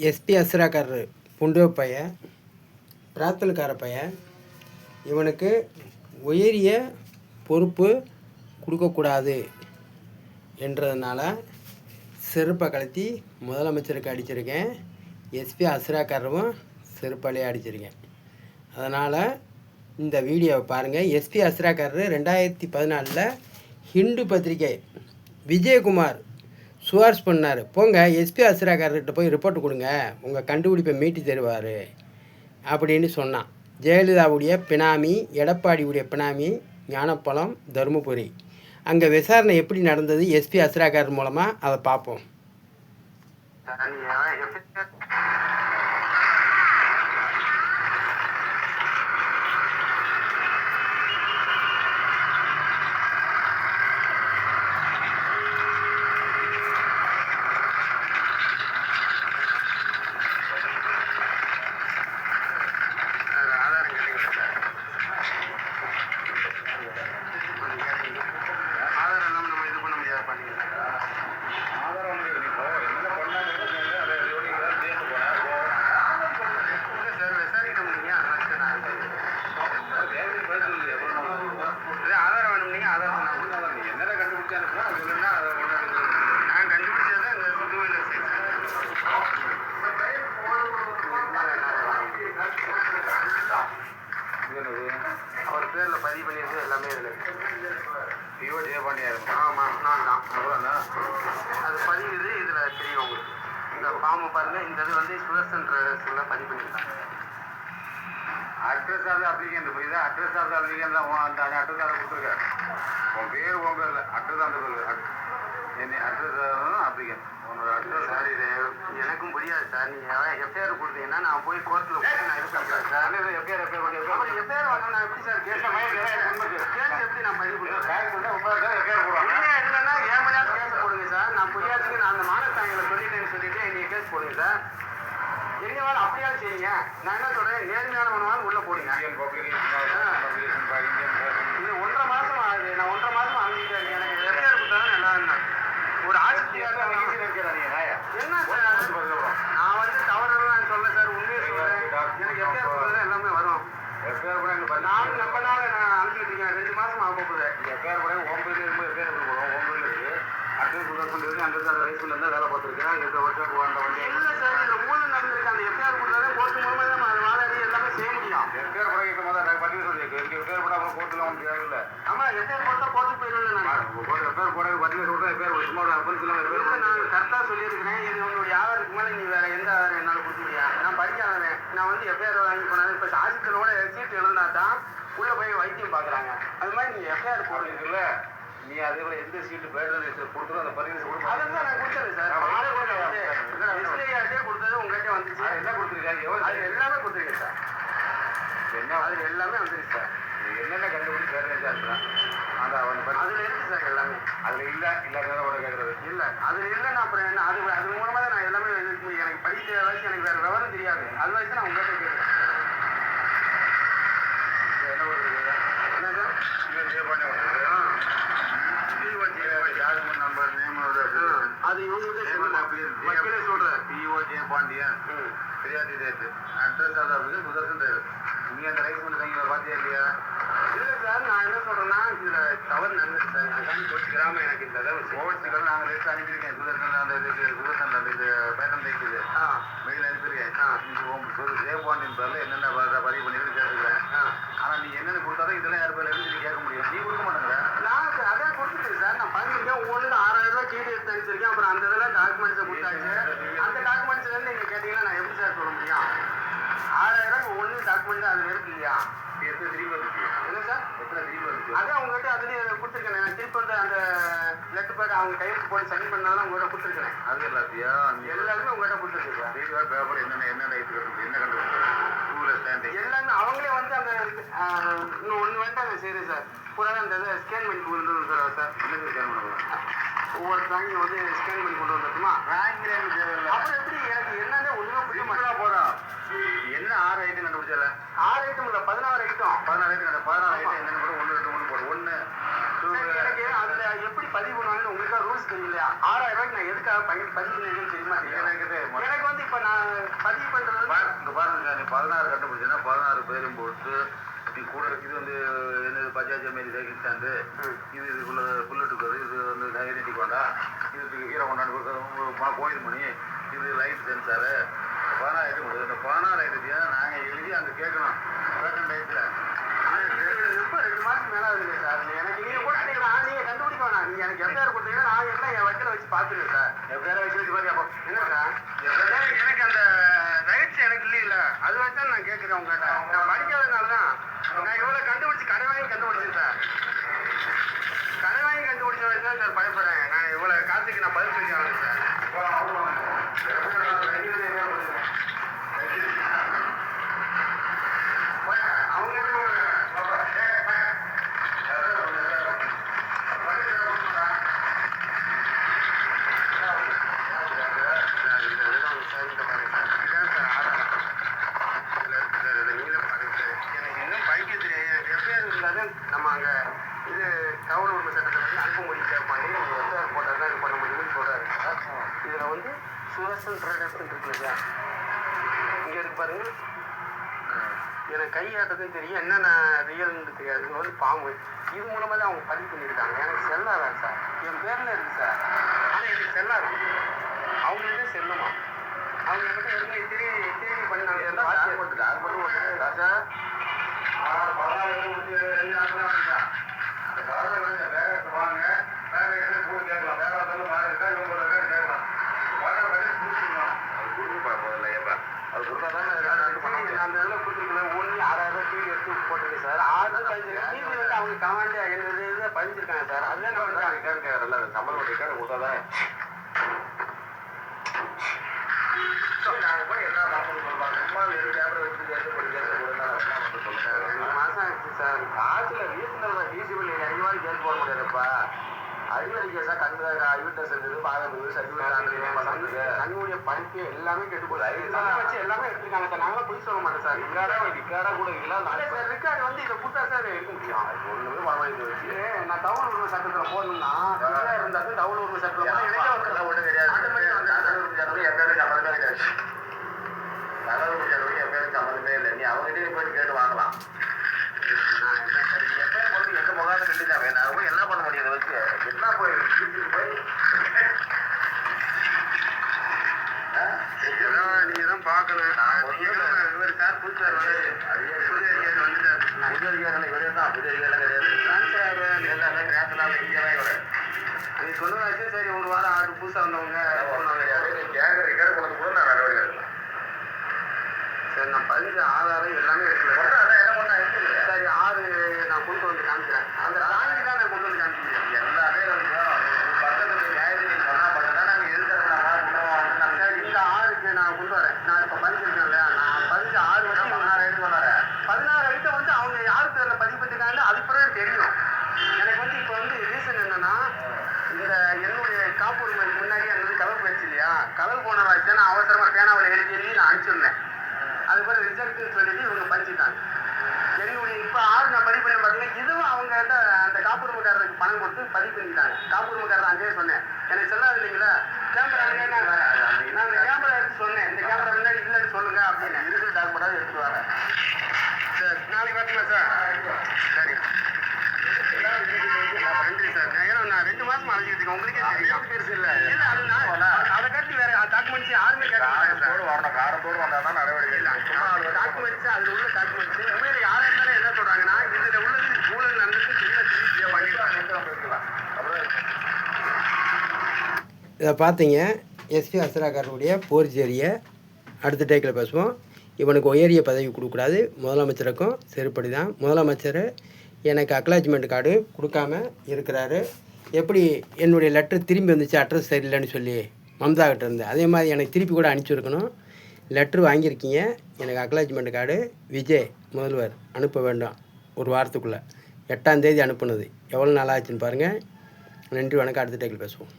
SP அஸ்ராக்காரர் புண்டு பையன், பிராத்தல்கார பையன். இவனுக்கு உயரிய பொறுப்பு கொடுக்கக்கூடாது என்றதுனால செருப்பை கழட்டி முதலமைச்சருக்கு அடிச்சிருக்கேன். எஸ்பி அஸ்ராக்காரரும் செருப்பாலேயே அடிச்சிருக்கேன். அதனால் இந்த வீடியோவை பாருங்கள். எஸ்பி அஸ்ராக்காரர் 2014 ஹிண்டு பத்திரிகை விஜயகுமார் சுவார்ஸ் பண்ணார். போங்க எஸ்பி அஸ்ராக்காரர்கிட்ட போய் ரிப்போர்ட் கொடுங்க, உங்கள் கண்டுபிடிப்பை மீட்டி தருவார் அப்படின்னு சொன்னான். ஜெயலலிதாவுடைய பினாமி, எடப்பாடியுடைய பினாமி ஞானப்பழம், தருமபுரி. அங்கே விசாரணை எப்படி நடந்தது எஸ்பி அஸ்ராக்காரர் மூலமாக அதை பார்ப்போம். அவர் பேரில் பதிவு பண்ணியிருக்கு எல்லாமே இதில். பிஓ ஜெயபாண்டியா இருக்கும். ஆமாம், நான் தான். அப்புறம் தான் அது பதிவுது இதில் தெரியும் உங்களுக்கு. இந்த ஃபார்மை பாருங்கள். இந்த இது வந்து சுதர்சன் ட்ரேடர்ஸில் பதிவு பண்ணியிருக்காங்க. அட்ரஸ் ஆஃப் அப்ளிகேண்ட் புரியுதா? அட்ரஸ் ஆஃப் அப்ளிகேண்ட் தான் அந்த அட்ரஸ் அதை கொடுத்துருக்காரு. உன் பேர் உன் பேர் இல்லை, அட்ரஸ் அந்த பேர் என்ன அட்ரஸ் அப்ளிகேண்ட் உன்னோட அட்ரஸ். சார் இது எனக்கும் புரியாது சார். நீங்கள் எஃப்ஐஆர் கொடுத்தீங்கன்னா நான் போய் கோர்ட்டில் போய் நான் இது பண்ணுறேன் சார். எஃப்ஐஆர் வாங்க நான் எப்படி சார் கேஸ் எப்படி நான் பதிவு பண்ணுறேன்? எஃப்ஐஆர் போடுவாங்க இல்லைன்னா ஏமாதிரி கேஸ் போடுங்க சார். நான் புரியாதுக்கு நான் அந்த மானத்தாங்களை சொல்லிட்டேன்னு சொல்லிட்டு நீங்கள் கேஸ் போடுங்க சார். எங்க வேலை அப்படியாவது செய்யுங்க. நான் என்ன சொல்கிறேன், நேர்மையானவனாலும் உள்ளே போடுங்க. இது 1.5 மாதம் ஆகுது. நான் 1.5 மாதம் ஆகிட்டு இருக்கேன். எனக்கு எஃப்ஐஆர் கொடுத்தாலும் நல்லா இருந்தேன். ஒரு ஆட்சியாக என்ன சார் நான் வந்து தவறுலாம் சொல்ல சார், உண்மையை சொல்கிறேன். எனக்கு எஃப்ஐஆர் கொடுத்தா எல்லாமே வரும். எஃப்ஐஆர் கூட எனக்கு நானும் நம்பனால நான் அனுப்பிட்டு இருக்கேன். 2 மாதம் ஆக போகுது. எஃப்ஐஆர் கூட 9 இருக்கும்போது எஃப்ஐஆர் கொடுக்கணும். 9 இருக்குது. அட்ரஸ் கொடுத்துருக்கு. அந்த சார் ரைஸ்மில் இருந்தால் வேலை பார்த்துருக்கேன். இந்த வருஷம் அந்த வண்டி இல்லை சார். இதில் ஊழல் நடந்திருக்கு. அந்த எஃப்ஐஆர் கொடுத்தாலே கோர்ட்டு மூலமாக தான் அது வாதாடி எல்லாமே செய்ய முடியும். எஃப்ஐஆர் கூட இப்போ தான் பதிவு சொல்லியிருக்கு. எனக்கு எஃப்ஐஆர் கூட அப்புறம் கோர்ட்டில் ஒன்றும் தேவையில்லை. ஆமாம், எஃப்ஐஆர் போட்டா கோர்ட்டுக்கு போயிடல. நான் எஃப்ஐஆர் போட பதிவு சொல்கிறேன். எஃப்ஐஆர் சும்மா ஒரு அப்பன்ஸில் எஃப்ஐஆர் நான் கரெக்டாக சொல்லியிருக்கிறேன். இது உங்களுடைய ஆதாரத்துக்கு மேலே நீ வேறு எந்த ஆதாரம் என்னால் கொடுத்துருக்கியா? நான் படிக்காதவன். நான் வந்து எஃப்ஐஆர் வாங்கி போனாலும் இப்போ ஆசிரியரோட சீட்டு எழுதினா தான் உள்ளே போய் வைத்தியம் பார்க்குறாங்க. அது மாதிரி நீ எஃப்ஐஆர் போடுறீங்கல்ல, நீ அதே போல எந்த சீட்டு பேருந்து கொடுத்துரும் அந்த பரிசு கொடுத்து அதான் நான் கொடுத்தது சார். கொடுத்தது உங்கள்கிட்ட வந்துச்சு. என்ன கொடுத்துருக்காரு? எவ்வளோ? அது எல்லாமே கொடுத்துருக்கேன் சார். என்ன அது எல்லாமே வந்துருக்கு சார். என்னென்ன கண்டுபிடிச்சி பேர் அந்த அதில் இருக்குது சார் எல்லாமே. அதில் இல்லாத உடனே கேட்குறது இல்லை. அதில் இல்லைன்னா அப்புறம் என்ன? அது மூலமாக தான் நான் எல்லாமே எனக்கு படிக்கிற வயசு எனக்கு வேறு விவரம் தெரியாது. அது வயசு நான் உங்கள்கிட்ட கேட்குறேன். என்ன பண்ணுறது? என்ன சார்? அது இவங்க சொல்றேன். பிஓ ஜெயபாண்டியன் பிரியாதி rate address office Sudarshan rate. நீ அந்த ரைஸ் மில் சங்கில பார்த்தியா இல்லையா? இல்லை சார், நான் என்ன சொல்றேன்னா இதில் தவறு நடந்துச்சு சார். எனக்கு கோச்சிக்கிறாம எனக்கு இந்த கோச்சிக்கிறாம நாங்கள் லிஸ்ட் அனுப்பியிருக்கேன். சுதர்சன் அந்த சுதர்சன் அந்த இது பேட்டன் தைக்குது மெயில் அனுப்பியிருக்கேன். ஜெயபாண்டியன் பேரில் என்னென்ன பதிவு பண்ணிட்டு கேட்டுக்கிறேன். ஆனால் நீ என்னென்ன கொடுத்தாலும் இதெல்லாம் யார் பேரில் இருந்து கேட்க முடியும். நீ கொடுக்க மாட்டேங்கிற. நான் அதான் கொடுத்துட்டேன் சார். நான் பண்ணியிருக்கேன். ஒவ்வொன்று 6000 ரூபா சீட்டு எடுத்து அனுப்பிச்சிருக்கேன். அப்புறம் அந்த இதெல்லாம் டாக்குமெண்ட்ஸை கொடுத்தாச்சு. அந்த டாக்குமெண்ட்ஸ்லேருந்து நீங்கள் கேட்டீங்கன்னா நான் எப்படி சார் சொல்ல முடியும்? 6000 ரூபாய் ஒன்று டாக்குமெண்ட் அதில் இருக்கு இல்லையா? எத்தனை திரும்பி வந்துச்சு? என்ன சார்? எத்தனை திரும்பி வந்துச்சு? அதே அவங்ககிட்ட அதுலேயே கொடுத்துருக்கேன். நான் திருப்பி வந்து அந்த லெட்டர் பேட் அவங்க கையெழுத்து போட்டு சைன் பண்ணாலும் உங்கள்கிட்ட கொடுத்துருக்கேன். அது எல்லாத்தையா எல்லாருமே உங்கள்கிட்ட கொடுத்துருக்கேன். பேப்பர் என்னென்ன என்ன கண்டுபிடிச்சு எல்லாமே அவங்களே வந்து அந்த இன்னும் ஒன்று வேண்டாம் சரி சார். பூரா அந்த இதை ஸ்கேன் பண்ணி கொண்டு வந்துடுறோம் சார். என்ன ஸ்கேன் பண்ணுவோம்? ஒவ்வொரு ட்ராயிங் வந்து ஸ்கேன் பண்ணி கொண்டு வந்துட்டுமா? ட்ராயிங்கில் எனக்கு தேவையில்லை. அப்புறம் எப்படி எனக்கு என்னன்னு ஒன்றுமே புரிய மாட்டேன். போகிறோம் என்ன 6 ஐட்டம் கண்டுபிடிச்சால? 6 ஐட்டம் இல்லை, 16 ஐட்டம். 16 ஐட்டம் 16 ஐட்டம் என்னென்னு கூட 1 2 3 போடு. 1 எனக்கு அதில் எப்படி பதிவு பண்ணுவாங்கன்னு உங்களுக்கு ரூல்ஸ் தெரியலையா? 6000 ரூபாய்க்கு நான் எதுக்காக பதிவு பண்ணிருக்கேன்னு தெரியுமா? எனக்கு வந்து இப்போ நான் இப்போ பாருங்க நீ 16 கண்டுபிடிச்சேன்னா 16 பேரும் போட்டு நீ கூட இது வந்து என்னது பஜாஜ் மாரி சைக்கிள் ஸ்டாண்டு இதுக்குள்ள புல்லட்டுக்கு இது வந்து நெகட்டிவ் கொண்டா இதுக்கு ஹீரோ கொண்டாண்டு கோயில் மணி இது லைட் சென்சாரு 16 இந்த 16 ஐட்டத்தையும் நாங்கள் எழுதி அங்கே கேட்கணும் ரேஷன் டயத்தில். எப்போ 2 மாதத்துக்கு மேலே ஆகுதுங்க சார். எனக்கு நீங்கள் கொடுத்தீங்கன்னா நீங்கள் கண்டுபிடிக்க வேணாம். நீங்கள் எனக்கு எஃப்ஐஆர் கொடுத்தீங்கன்னா நான் எல்லாம் என் வக்கீல வச்சு பார்த்துருவேன் சார். எஃப்ஐஆர் வச்சு பாருங்க. அப்போ என்ன சார் எனக்கு அந்த ரைட்ஸ் எனக்கு இல்லையில அது வச்சா நான் கேட்குறேன் உங்கள்கிட்ட. நான் படிக்காதனால தான் நான் இவ்வளோ கண்டுபிடிச்சி கடை வாங்கி கண்டுபிடிச்சேன் சார். கடை வாங்கி கண்டுபிடிச்ச வச்சு தான் சார் பயப்படுறேன். நான் இவ்வளோ காசுக்கு நான் பதில் சொல்லி ஆகணும் சார். நம்ம அங்கே இது தகவல் உரிமை சட்டத்தில் வந்து அனுப்ப முடியும் கேட்பாங்க. நீங்கள் எஃப்ஐஆர் போட்டால் தான் இது பண்ண முடியும்னு சொல்கிறாரு சார். இதில் வந்து சுதர்ஷன் ட்ரேடர்ஸ்ன்னு இருக்குல்ல சார், இங்கே இருக்கு பாருங்க. எனக்கு கையாட்டதும் தெரியும், என்னென்ன ரியல்னு தெரியாது. இது வந்து பாம்பு. இது மூலமாக தான் அவங்க பதிவு பண்ணியிருக்காங்க. எனக்கு செல்லாதான் சார், என் பேரில் இருக்குது சார். ஆனால் எனக்கு செல்லா இருக்கு, அவங்களுக்கே செல்லுமா. அவங்க என்கிட்ட ஏற்கனவே திருடி பண்ணாங்க. எல்லாம் வாட்சி போட்டுருக்கு. அது மட்டும் ஓட்டுறா சார். அந்த இதில் கொடுத்துருக்கேன். ஒன்று 6000 டிவி எடுத்து போட்டிருக்கேன் சார். 6 டிவி வந்து அவங்க கமாண்ட் என்னது இதை பதிஞ்சிருக்காங்க சார். அதுதான் நம்ம கேட்கறல சம்பளம் கேட்க கொடுத்தாதான் நாங்கள் போய் என்ன மாதம் ஆச்சு சார். காசில் ரீசனபிள் ஃபீஸிபிள் அதிகமாக கேட்டு போட முடியாதுப்பா. அடிக்கடி கேஸாக கண்ணு ஐவிட்னஸ் இருந்தது, பாதத்துக்கு சர்டிஃபிகேட் கண்ணுடைய படிப்பு எல்லாமே கெட்டு போகுது. வச்சு எல்லாமே எடுத்துருக்காங்க சார். நாங்களாம் போய் சொல்ல மாட்டோம் சார். ரிக்கார்டாக கூட இல்லை சார். ரிக்கார்டு வந்து இதை கொடுத்தா சார் எடுக்க முடியும். ஒன்றுமே பரவாயில்லை வச்சு நான் தகவல் உரிமை சட்டத்தில் போடணும்னா இருந்தாலும் தகவல் உரிமை சட்டத்தில் எனக்கே வந்து ஒன்றும் கிடையாது. அந்த மாதிரி வந்து தகவல் என் பேருக்கு சம்மந்தமே கிடையாது. தகவல் உரிமை சட்டத்துக்கு என் பேருக்கு சம்மந்தமே இல்லை. நீ அவங்ககிட்ட போய் கேட்டு வாங்கலாம். எப்போ வந்து எந்த முகாமல் கட்டிட்டாங்க. நான் போய் என்ன பண்ண முடியும்? இதை வச்சு என்ன போய் நீங்க தான் பார்க்கணும். இவர் சார் புது அதிகாரிகள் வந்துட்டார். புது அதிகாரிகள் இவரே தான். புது அதிகாரிகள் கிடையாது. எல்லாமே கிராசனால இங்கேதான் இவரு. நீ சொன்னதாச்சு சரி. ஒரு வாரம் ஆட்டு புதுசாக வந்தவங்க கேட்குற ரிக்கார்டு கொண்டு கூட நான் நடவடிக்கை எடுக்கலாம். சரி நான் 15 ஆதாரம் எல்லாமே எடுக்கல. அதான் என்ன பண்ணா எடுத்துக்கிறேன். சரி 6 நான் கொண்டு வந்து காமிக்கிறேன். அந்த ராங்கி தான் நான் கொண்டு வந்து காமிக்கிறேன். எல்லாமே பக்கத்தில் நியாயத்துக்கு சொன்னால் பார்த்தா நாங்கள் எதிர்க்கிறோம். சரி இந்த 6க்கு நான் கொண்டு வரேன். நான் இப்போ 15 இருக்கேன் இல்லையா, நான் 16 வருஷம் 16 ஐட்டம் கொண்டாடுறேன். 16 ஐட்டம் வந்து அவங்க யார் பேரில் பதிவு பண்ணிருக்காங்க அது பிறகு தெரியும். எனக்கு வந்து இப்போ வந்து ரீசன் என்னன்னா, இந்த என்னுடைய காப்புரிமை முன்னாடி அந்த கலவு போயிடுச்சு இல்லையா, கலவு போன வச்சு நான் அவசரமாக பேனாவில் எழுதி நான் அனுப்பிச்சிருந்தேன். அது பிறகு ரிசல்ட்டுன்னு சொல்லிட்டு இவங்க பறிச்சுட்டாங்க. என்னுடைய இப்போ 6 நான் பதிவு பண்ணி பார்த்தீங்கன்னா இதுவும் அவங்க அந்த காப்புரிமைக்காரருக்கு பணம் கொடுத்து பதிவு பண்ணிட்டாங்க. காப்புரிமைக்காரர் அங்கேயே சொன்னேன் எனக்கு சொல்லாது இல்லைங்களா, கேமரா நான் அந்த கேமரா எடுத்து சொன்னேன். இந்த கேமரா முன்னாடி இல்லைன்னு சொல்லுங்க அப்படின்னு. இருக்கிற டாக்குமெண்டாவது எடுத்துட்டு வரேன். சரி நாளைக்கு வரட்டுமா சார்? சரி நன்றி சார். ஏன்னா நான் 2 மாதம் அழைச்சிட்டு இருக்கேன். உங்களுக்கே தெரியும் பெருசு இல்லை. இல்லை அது நான் அதை கட்டி வேறு டாக்குமெண்ட்ஸ் யாருமே கேட்க வரணும். காரத்தோடு வந்தால் தான் நடவடிக்கை இல்லை. சும்மா டாக்குமெண்ட்ஸ் அதில் உள்ள டாக்குமெண்ட்ஸ் உண்மையில் யாராக இருந்தாலும் என்ன சொல்கிறாங்கன்னா இதில் உள்ளது ஊழல் நடந்துட்டு தெளிவாக பண்ணிக்கலாம். இதை பார்த்தீங்க எஸ்பி அஸ்ராக்காரனுடைய போர்ஜரியை அடுத்த டேக்கில் பேசுவோம். இவனுக்கு உயரிய பதவி கொடுக்கக்கூடாது. முதலமைச்சருக்கும் செருப்படி தான். முதலமைச்சர் எனக்கு அக்னாலஜ்மெண்ட் கார்டு கொடுக்காம இருக்கிறாரு. எப்படி என்னுடைய லெட்டர் திரும்பி வந்துச்சு அட்ரஸ் சரியில்லைன்னு சொல்லி மம்தா கிட்ட இருந்து, அதே மாதிரி எனக்கு திருப்பி கூட அனுப்பிச்சிருக்கணும். லெட்ரு வாங்கியிருக்கீங்க, எனக்கு அக்னாலஜ்மெண்ட் கார்டு விஜய் முதல்வர் அனுப்ப வேண்டாம். ஒரு வாரத்துக்குள்ளே 8ஆம் தேதி அனுப்புனது எவ்வளோ நாள் ஆச்சுன்னு பாருங்கள். நன்றி வணக்கம். அடுத்த டேக்கில் பேசுவோம்.